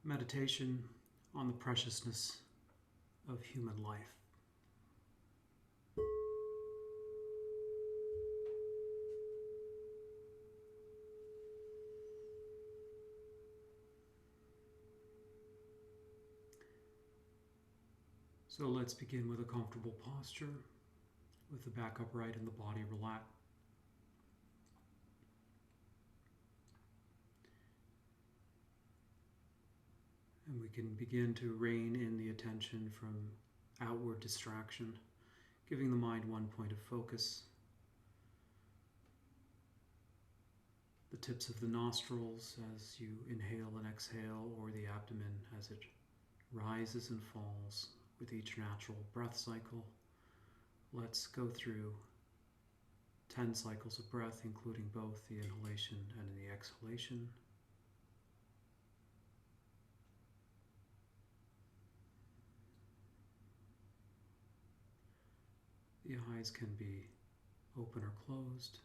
meditation on the preciousness of human life. So let's begin with a comfortable posture, with the back upright and the body relaxed. And we can begin to rein in the attention from outward distraction, giving the mind one point of focus. The tips of the nostrils as you inhale and exhale, or the abdomen as it rises and falls with each natural breath cycle. Let's go through 10 cycles of breath, including both the inhalation and the exhalation. The eyes can be open or closed.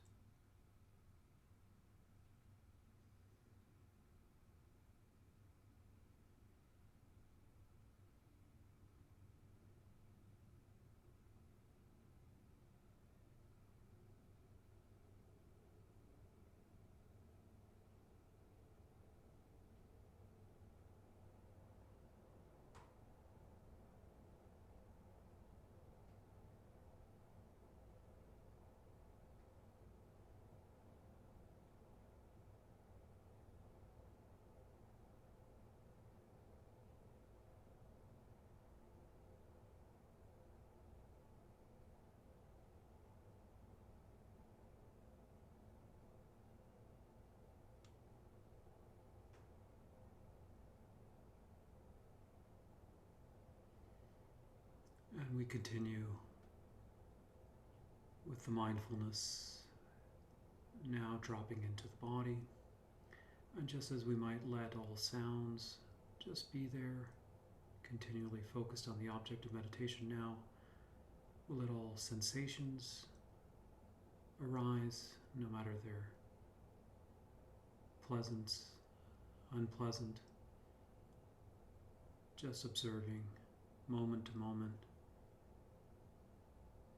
And we continue with the mindfulness now dropping into the body. And just as we might let all sounds just be there, continually focused on the object of meditation now, we'll let all sensations arise, no matter they're pleasant, unpleasant, just observing moment to moment,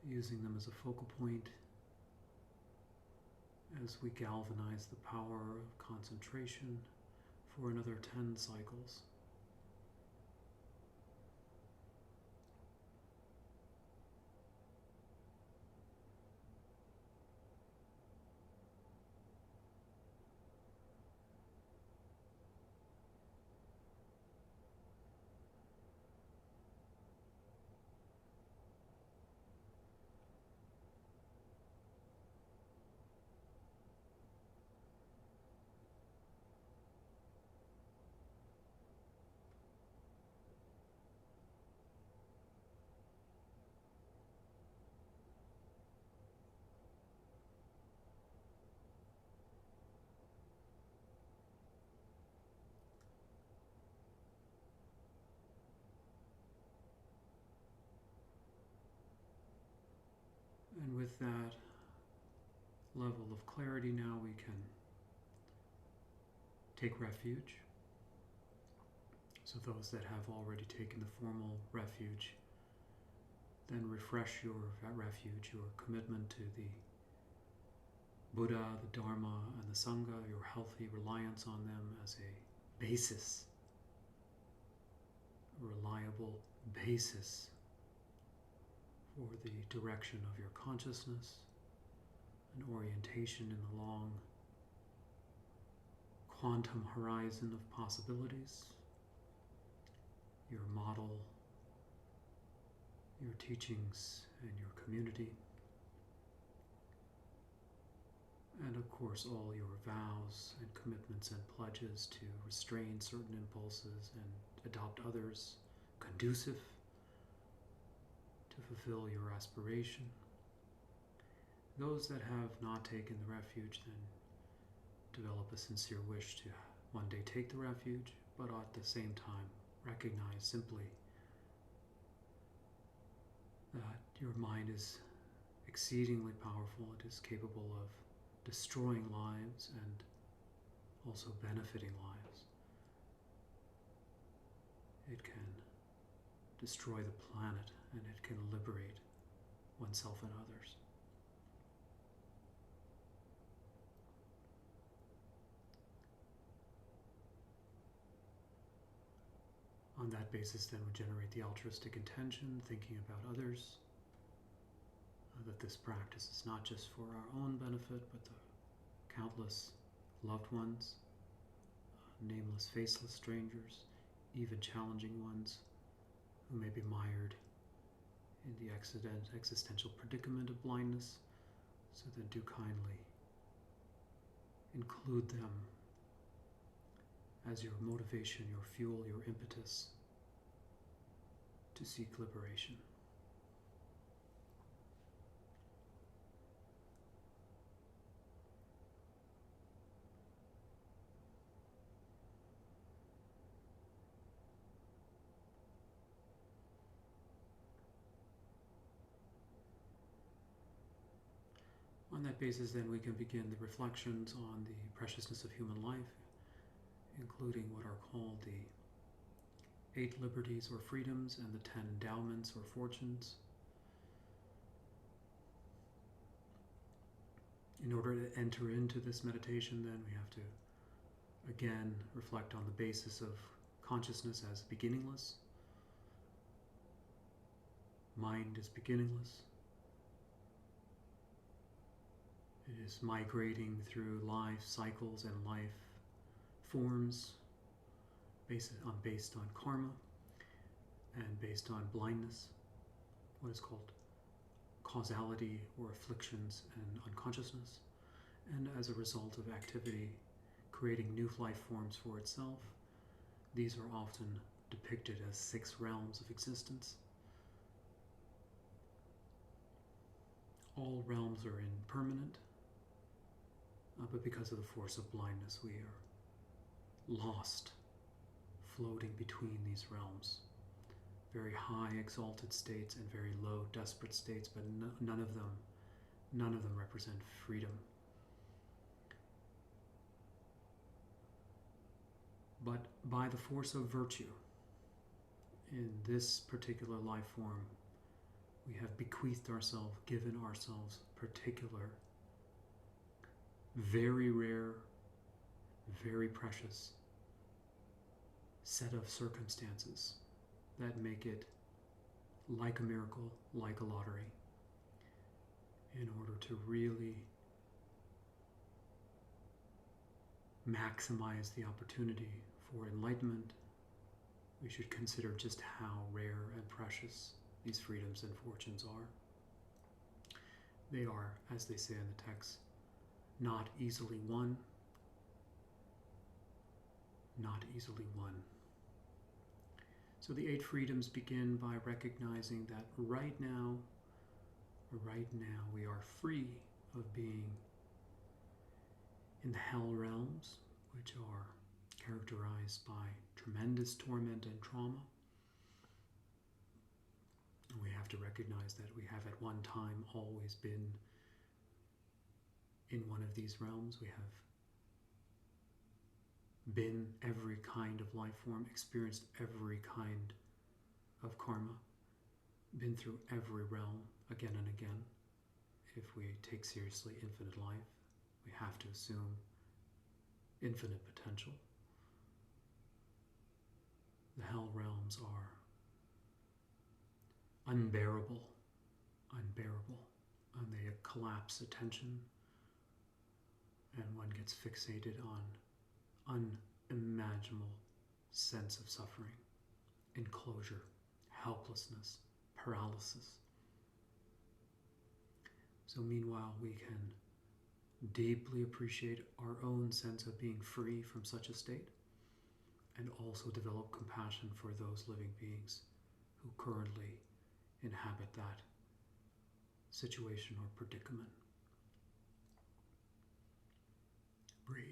using them as a focal point as we galvanize the power of concentration for another 10 cycles. And with that level of clarity now, we can take refuge. So those that have already taken the formal refuge, then refresh that refuge, your commitment to the Buddha, the Dharma, and the Sangha, your healthy reliance on them as a basis, a reliable basis for the direction of your consciousness, an orientation in the long quantum horizon of possibilities, your model, your teachings, and your community, and of course all your vows and commitments and pledges to restrain certain impulses and adopt others conducive to fulfill your aspiration. Those that have not taken the refuge then develop a sincere wish to one day take the refuge, but at the same time recognize simply that your mind is exceedingly powerful. It is capable of destroying lives and also benefiting lives. it can destroy the planet, and it can liberate oneself and others. On that basis, then, we generate the altruistic intention, thinking about others, that this practice is not just for our own benefit, but the countless loved ones, nameless, faceless strangers, even challenging ones who may be mired in the existential predicament of blindness. So then do kindly include them as your motivation, your fuel, your impetus to seek liberation. On that basis, then, we can begin the reflections on the preciousness of human life, including what are called the 8 liberties or freedoms and the 10 endowments or fortunes. In order to enter into this meditation, then, we have to again reflect on the basis of consciousness as beginningless. Mind is beginningless. It is migrating through life cycles and life forms based on karma and based on blindness, what is called causality or afflictions and unconsciousness, and as a result of activity creating new life forms for itself. These are often depicted as 6 realms of existence. All realms are impermanent, but because of the force of blindness, we are lost, floating between these realms. Very high exalted states and very low desperate states, but none of them represent freedom. But by the force of virtue, in this particular life form, we have bequeathed ourselves, given ourselves particular, very rare, very precious set of circumstances that make it like a miracle, like a lottery, in order to really maximize the opportunity for enlightenment. We should consider just how rare and precious these freedoms and fortunes are. They are, as they say in the text, not easily won, not easily won. So the 8 freedoms begin by recognizing that right now we are free of being in the hell realms, which are characterized by tremendous torment and trauma. And we have to recognize that we have at one time always been in one of these realms. We have been every kind of life form, experienced every kind of karma, been through every realm again and again. If we take seriously infinite life, we have to assume infinite potential. The hell realms are unbearable, and they collapse attention, and one gets fixated on unimaginable sense of suffering, enclosure, helplessness, paralysis. So meanwhile, we can deeply appreciate our own sense of being free from such a state, and also develop compassion for those living beings who currently inhabit that situation or predicament. Breathe.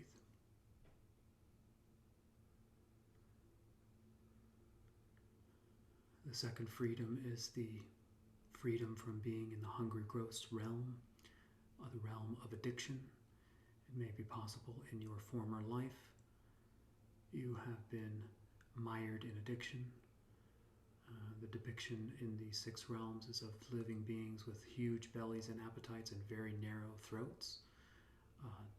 The second freedom is the freedom from being in the hungry ghost realm, or the realm of addiction. It may be possible in your former life you have been mired in addiction, The depiction in the 6 realms is of living beings with huge bellies and appetites and very narrow throats.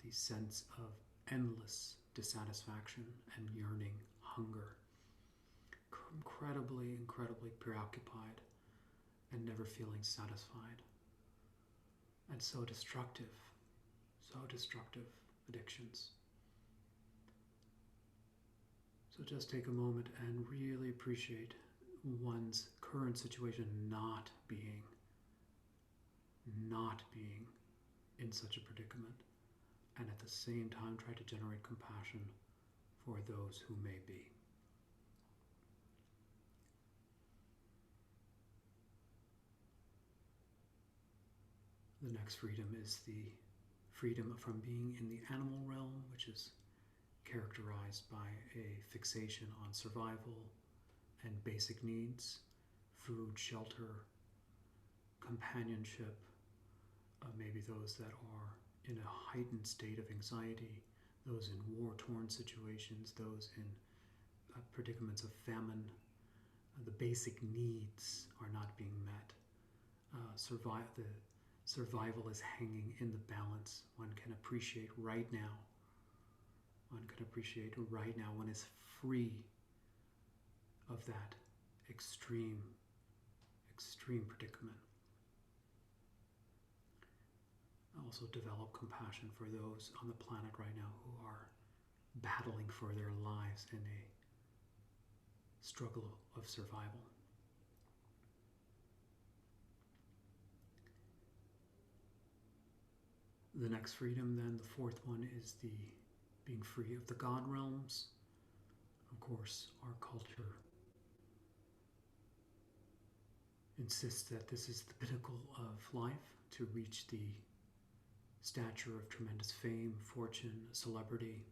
The sense of endless dissatisfaction and yearning, hunger. Incredibly, incredibly preoccupied and never feeling satisfied. And so destructive addictions. So just take a moment and really appreciate one's current situation not being in such a predicament, and at the same time try to generate compassion for those who may be. The next freedom is the freedom from being in the animal realm, which is characterized by a fixation on survival and basic needs, food, shelter, companionship, maybe those that are in a heightened state of anxiety, those in war-torn situations, those in predicaments of famine. The basic needs are not being met. The survival is hanging in the balance. One can appreciate right now. One is free of that extreme predicament. Also develop compassion for those on the planet right now who are battling for their lives in a struggle of survival. The next freedom then, the 4th one, is the being free of the God realms. Of course, our culture insists that this is the pinnacle of life, to reach the stature of tremendous fame, fortune, celebrity,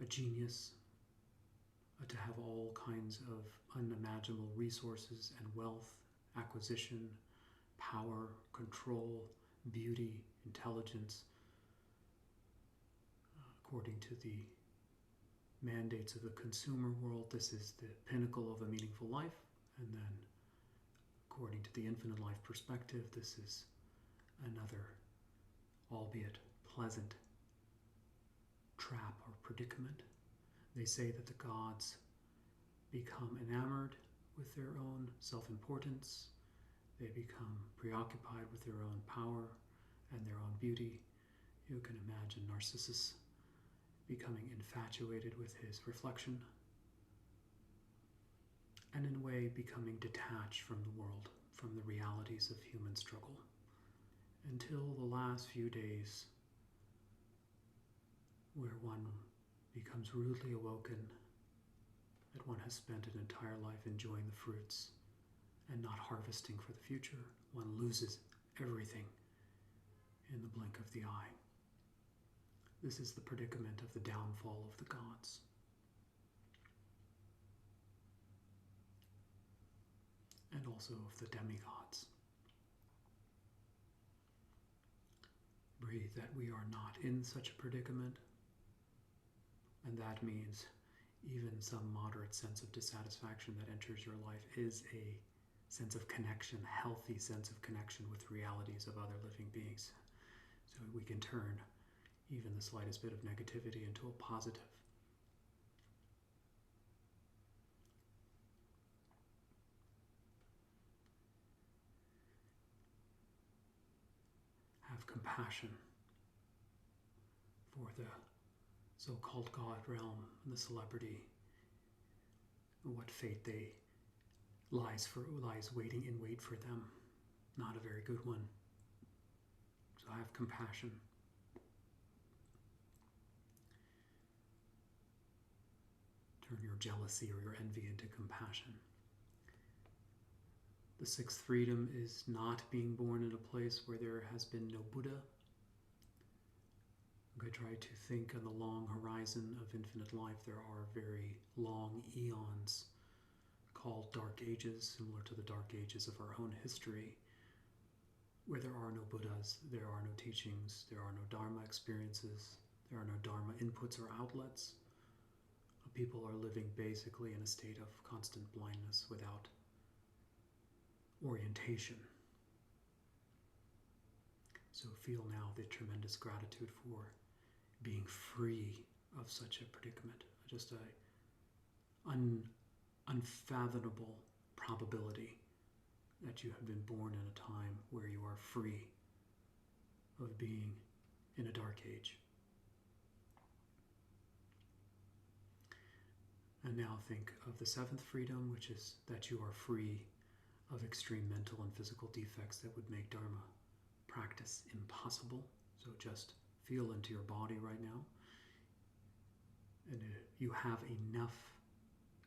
a genius, to have all kinds of unimaginable resources and wealth, acquisition, power, control, beauty, intelligence, according to the mandates of the consumer world. This is the pinnacle of a meaningful life. And then, according to the infinite life perspective, this is another, albeit pleasant, trap or predicament. They say that the gods become enamored with their own self-importance. They become preoccupied with their own power and their own beauty. You can imagine Narcissus becoming infatuated with his reflection, and in a way becoming detached from the world, from the realities of human struggle, until the last few days where one becomes rudely awoken that one has spent an entire life enjoying the fruits and not harvesting for the future. One loses everything in the blink of the eye. This is the predicament of the downfall of the gods. And also of the demigods. Breathe that we are not in such a predicament, and that means even some moderate sense of dissatisfaction that enters your life is a sense of connection, healthy sense of connection with realities of other living beings. So we can turn even the slightest bit of negativity into a positive. Have compassion for the so-called God realm and the celebrity, and what fate they lies waiting in wait for them. Not a very good one. So have compassion. Turn your jealousy or your envy into compassion. The 6th freedom is not being born in a place where there has been no Buddha. I try to think on the long horizon of infinite life. There are very long eons called dark ages, similar to the dark ages of our own history, where there are no Buddhas, there are no teachings, there are no Dharma experiences, there are no Dharma inputs or outlets. people are living basically in a state of constant blindness without orientation. So feel now the tremendous gratitude for being free of such a predicament, just a unfathomable probability that you have been born in a time where you are free of being in a dark age. And now think of the seventh freedom, which is that you are free of extreme mental and physical defects that would make Dharma practice impossible. So just feel into your body right now. And you have enough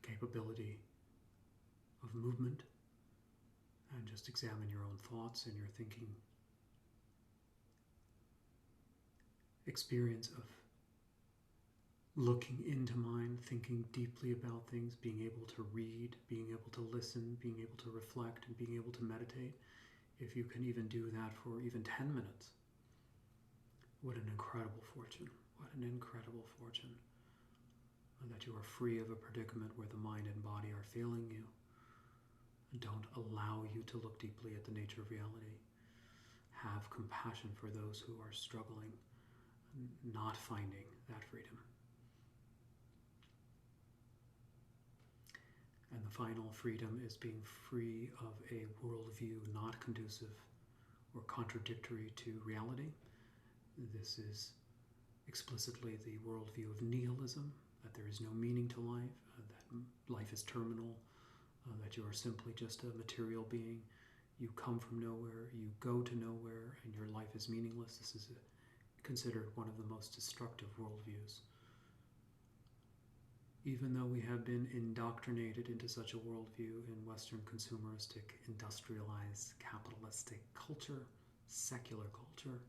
capability of movement. And just examine your own thoughts and your thinking experience of looking into mind, thinking deeply about things, being able to read, being able to listen, being able to reflect, and being able to meditate. If you can even do that for even 10 minutes, what an incredible fortune. What an incredible fortune. And that you are free of a predicament where the mind and body are failing you and don't allow you to look deeply at the nature of reality. Have compassion for those who are struggling, not finding that freedom. And the final freedom is being free of a worldview not conducive or contradictory to reality. This is explicitly the worldview of nihilism, that there is no meaning to life, that life is terminal, that you are simply just a material being. You come from nowhere, you go to nowhere, and your life is meaningless. This is considered one of the most destructive worldviews. Even though we have been indoctrinated into such a worldview in Western consumeristic, industrialized, capitalistic culture, secular culture,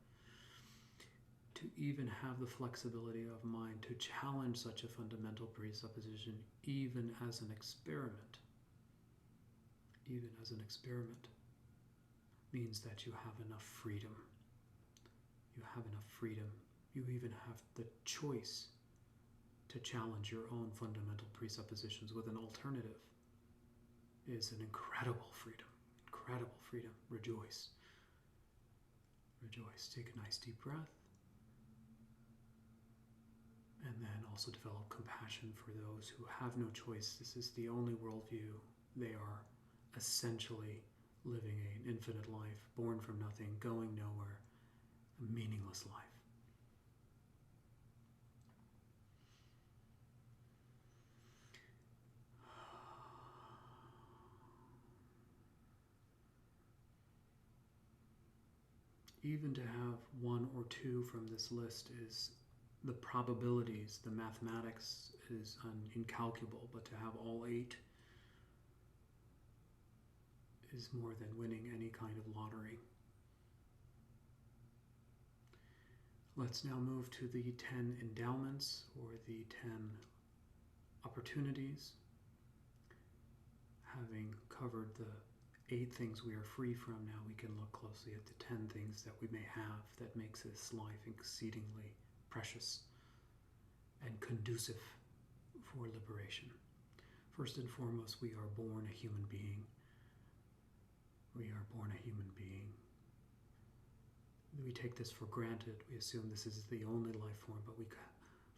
to even have the flexibility of mind to challenge such a fundamental presupposition, even as an experiment, means that you have enough freedom. You have enough freedom. You even have the choice to challenge your own fundamental presuppositions with an alternative. It is an incredible freedom. Incredible freedom. Rejoice. Rejoice. Take a nice deep breath. And then also develop compassion for those who have no choice. This is the only worldview. They are essentially living an infinite life, born from nothing, going nowhere, a meaningless life. Even to have one or two from this list is the probabilities, the mathematics is incalculable, but to have all 8 is more than winning any kind of lottery. Let's now move to the 10 endowments, or the 10 opportunities. Having covered the 8 things we are free from, now we can look closely at the 10 things that we may have that makes this life exceedingly precious and conducive for liberation. First and foremost, we are born a human being. We are born a human being. We take this for granted. We assume this is the only life form, but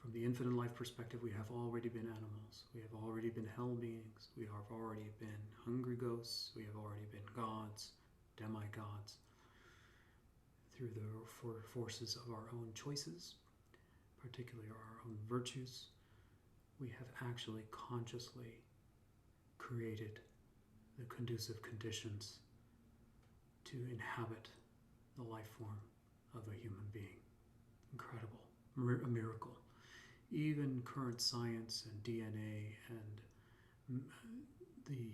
from the infinite life perspective, we have already been animals. We have already been hell beings. We have already been hungry ghosts. We have already been gods, demigods. Through the forces of our own choices, particularly our own virtues, we have actually consciously created the conducive conditions to inhabit the life form of a human being. Incredible, a miracle. Even current science and DNA and the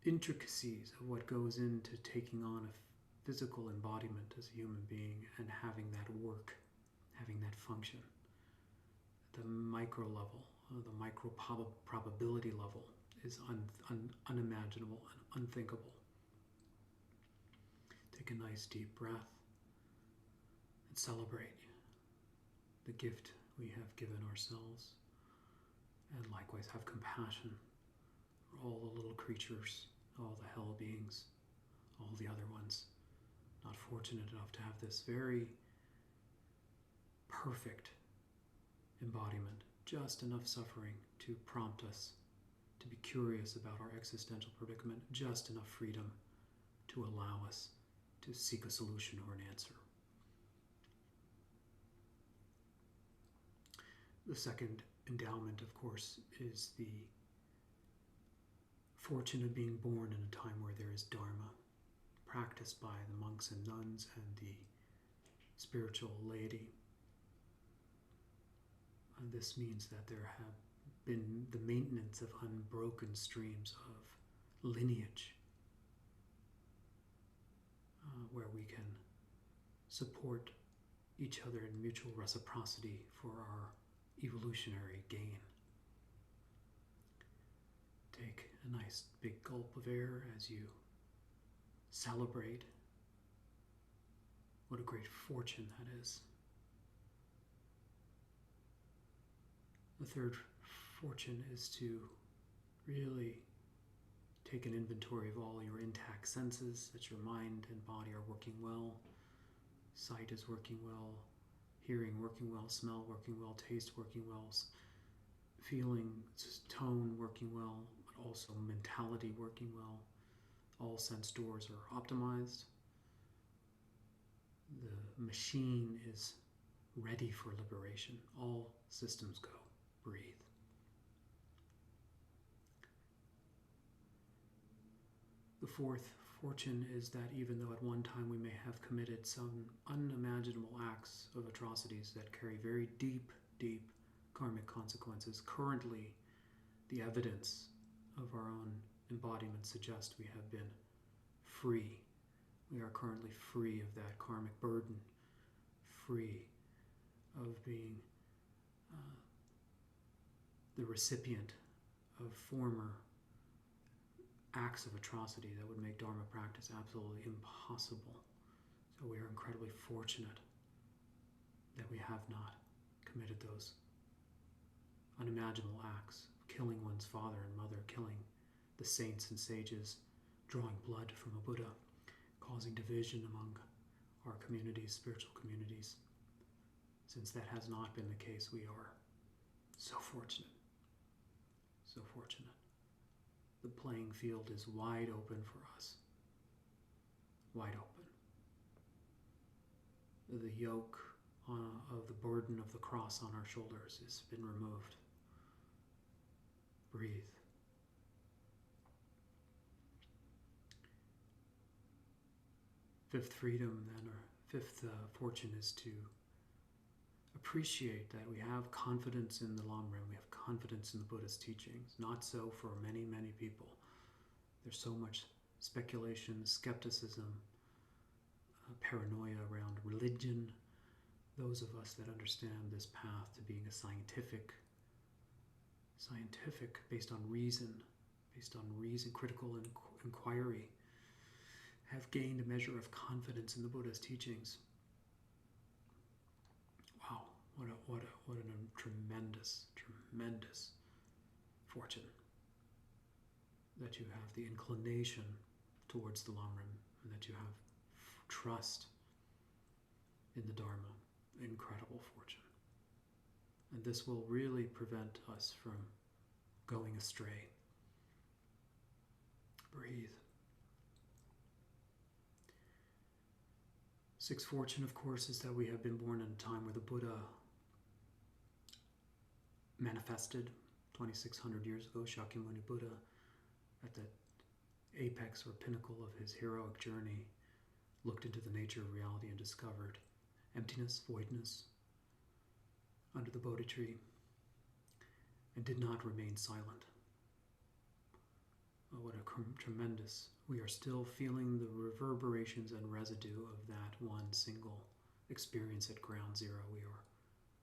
intricacies of what goes into taking on a physical embodiment as a human being and having that work, having that function, at the micro level, the micro probability level is unimaginable and unthinkable. Take a nice deep breath and celebrate the gift we have given ourselves likewise have compassion for all the little creatures, all the hell beings, all the other ones, not fortunate enough to have this very perfect embodiment, just enough suffering to prompt us to be curious about our existential predicament, just enough freedom to allow us to seek a solution or an answer. The second endowment, of course, is the fortune of being born in a time where there is Dharma, practiced by the monks and nuns and the spiritual laity. And this means that there have been the maintenance of unbroken streams of lineage, where we can support each other in mutual reciprocity for our evolutionary gain. Take a nice big gulp of air as you celebrate what a great fortune that is. The third fortune is to really take an inventory of all your intact senses, that your mind and body are working well, sight is working well, hearing working well, smell working well, taste working well, feeling, tone working well, but also mentality working well. All sense doors are optimized. The machine is ready for liberation. All systems go. Breathe. The fourth fortune is that even though at one time we may have committed some unimaginable acts of atrocities that carry very deep, deep karmic consequences, currently the evidence of our own embodiment suggests we have been free. We are currently free of that karmic burden, free of being the recipient of former acts of atrocity that would make Dharma practice absolutely impossible. So we are incredibly fortunate that we have not committed those unimaginable acts, killing one's father and mother, killing the saints and sages, drawing blood from a Buddha, causing division among our communities, spiritual communities. Since that has not been the case, we are so fortunate. So fortunate. The playing field is wide open for us. Wide open. The yoke of the burden of the cross on our shoulders has been removed. Breathe. Fifth freedom, then, or fifth fortune, is to appreciate that we have confidence in the Lam Rim, we have confidence in the Buddhist teachings. Not so for many, many people. There's so much speculation, skepticism, paranoia around religion. Those of us that understand this path to being a scientific, based on reason, critical inquiry, have gained a measure of confidence in the Buddha's teachings. Wow, what a tremendous fortune that you have the inclination towards the Lam Rim, and that you have trust in the Dharma. Incredible fortune. And this will really prevent us from going astray. Breathe. Sixth fortune, of course, is that we have been born in a time where the Buddha manifested 2,600 years ago. Shakyamuni Buddha, at the apex or pinnacle of his heroic journey, looked into the nature of reality and discovered emptiness, voidness, under the Bodhi tree, and did not remain silent. Oh, what a tremendous. We are still feeling the reverberations and residue of that one single experience at ground zero. We are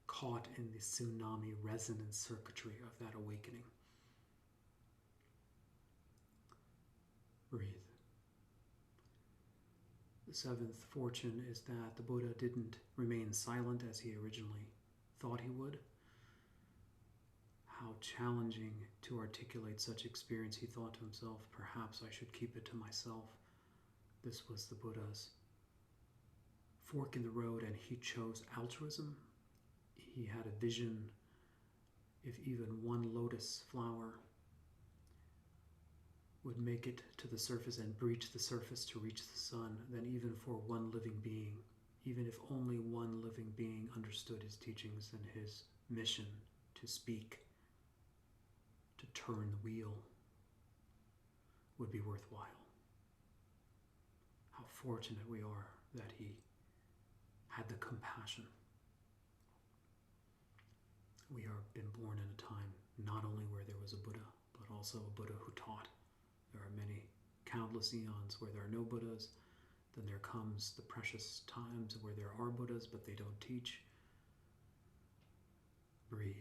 caught in the tsunami resonance circuitry of that awakening. Breathe. The seventh fortune is that the Buddha didn't remain silent as he originally thought he would. How challenging to articulate such experience, he thought to himself, perhaps I should keep it to myself. This was the Buddha's fork in the road, and he chose altruism. He had a vision, if even one lotus flower would make it to the surface and breach the surface to reach the sun, then even for one living being, even if only one living being understood his teachings and his mission to speak, to turn the wheel, would be worthwhile. How fortunate we are that he had the compassion. We are been born in a time not only where there was a Buddha, but also a Buddha who taught. There are many, countless eons where there are no Buddhas. Then there comes the precious times where there are Buddhas, but they don't teach. Breathe.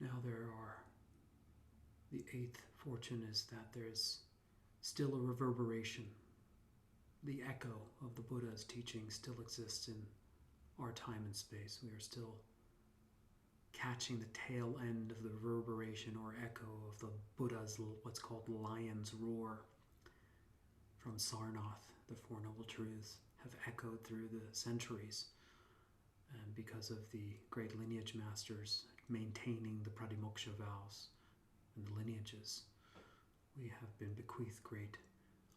Now the eighth fortune is that there's still a reverberation. The echo of the Buddha's teaching still exists in our time and space. We are still catching the tail end of the reverberation or echo of the Buddha's what's called lion's roar from Sarnath. The Four Noble Truths have echoed through the centuries, and because of the great lineage masters maintaining the pratimoksha vows and the lineages, we have been bequeathed great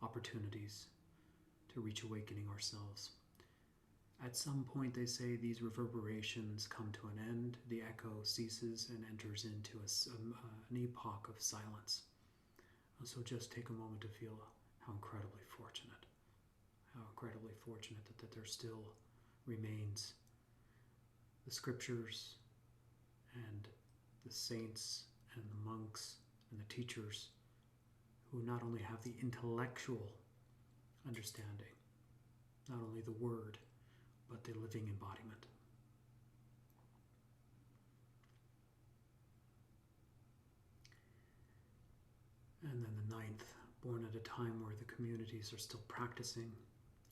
opportunities to reach awakening ourselves. At some point, they say these reverberations come to an end, the echo ceases and enters into an epoch of silence. So just take a moment to feel how incredibly fortunate that there still remains the scriptures and the saints and the monks and the teachers who not only have the intellectual understanding, not only the word, but the living embodiment. And then the ninth, born at a time where the communities are still practicing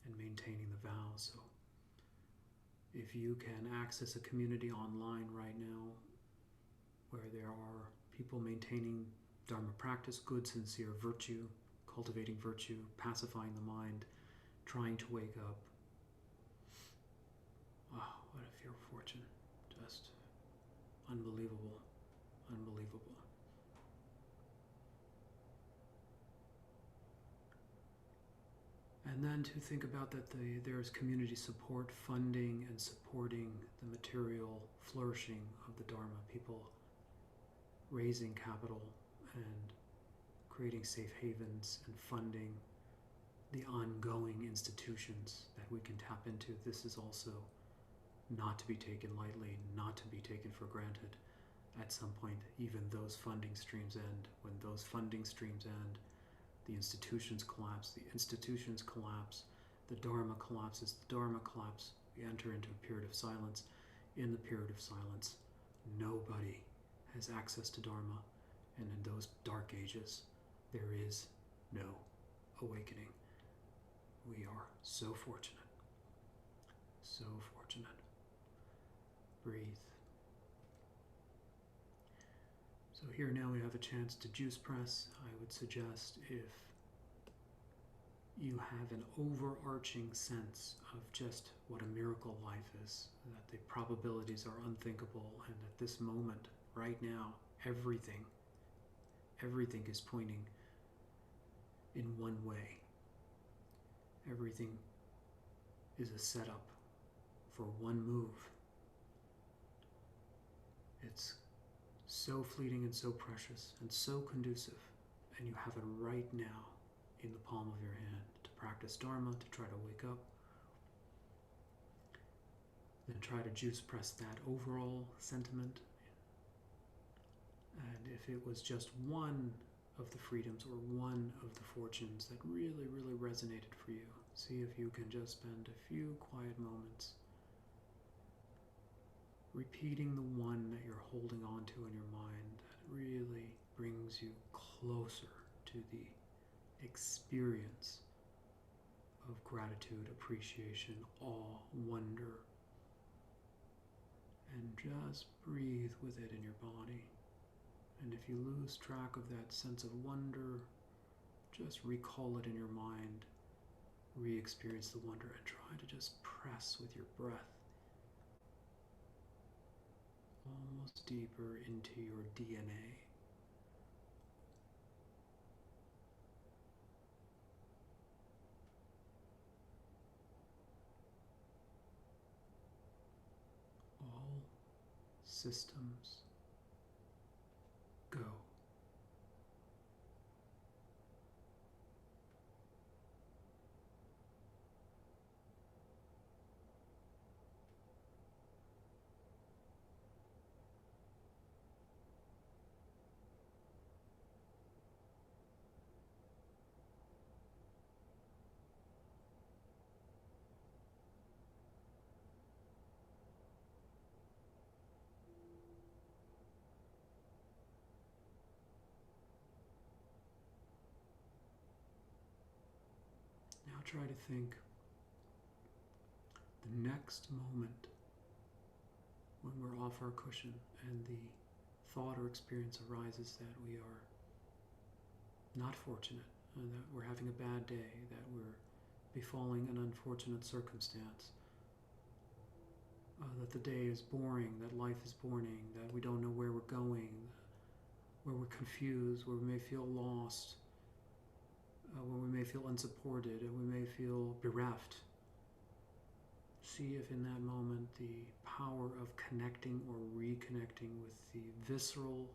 and maintaining the vows. So if you can access a community online right now where there are people maintaining Dharma practice, good, sincere virtue, cultivating virtue, pacifying the mind, trying to wake up. Wow, what a pure fortune. Just unbelievable, unbelievable. And then to think about that there's community support, funding and supporting the material flourishing of the Dharma, people raising capital and creating safe havens and funding the ongoing institutions that we can tap into. This is also not to be taken lightly, not to be taken for granted. At some point, even those funding streams end. When those funding streams end, the institutions collapse, the Dharma collapses, the Dharma collapse. We enter into a period of silence. In the period of silence, nobody has access to Dharma, and in those dark ages, there is no awakening. We are so fortunate, so fortunate. Breathe. So here now we have a chance to juice press. I would suggest if you have an overarching sense of just what a miracle life is, that the probabilities are unthinkable, and at this moment, right now, everything is pointing in one way. Everything is a setup for one move. It's so fleeting and so precious and so conducive, and you have it right now in the palm of your hand to practice Dharma, to try to wake up. Then try to juice press that overall sentiment. And if it was just one of the freedoms or one of the fortunes that really, really resonated for you, see if you can just spend a few quiet moments repeating the one that you're holding on to in your mind that really brings you closer to the experience of gratitude, appreciation, awe, wonder, and just breathe with it in your body. And if you lose track of that sense of wonder, just recall it in your mind, re-experience the wonder, and try to just press with your breath almost deeper into your DNA. All systems go. Now try to think the next moment when we're off our cushion and the thought or experience arises that we are not fortunate, and that we're having a bad day, that we're befalling an unfortunate circumstance, that the day is boring, that life is boring, that we don't know where we're going, where we're confused, where we may feel lost, where we may feel unsupported, and we may feel bereft. See if in that moment the power of connecting or reconnecting with the visceral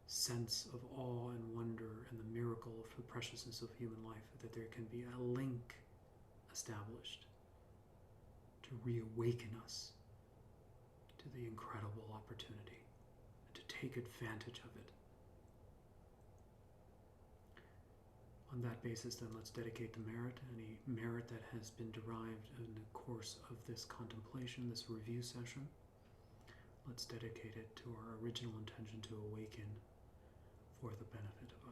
sense of awe and wonder and the miracle of the preciousness of human life, that there can be a link established to reawaken us to the incredible opportunity and to take advantage of it. On that basis, then, let's dedicate the merit, any merit that has been derived in the course of this contemplation, this review session. Let's dedicate it to our original intention to awaken for the benefit of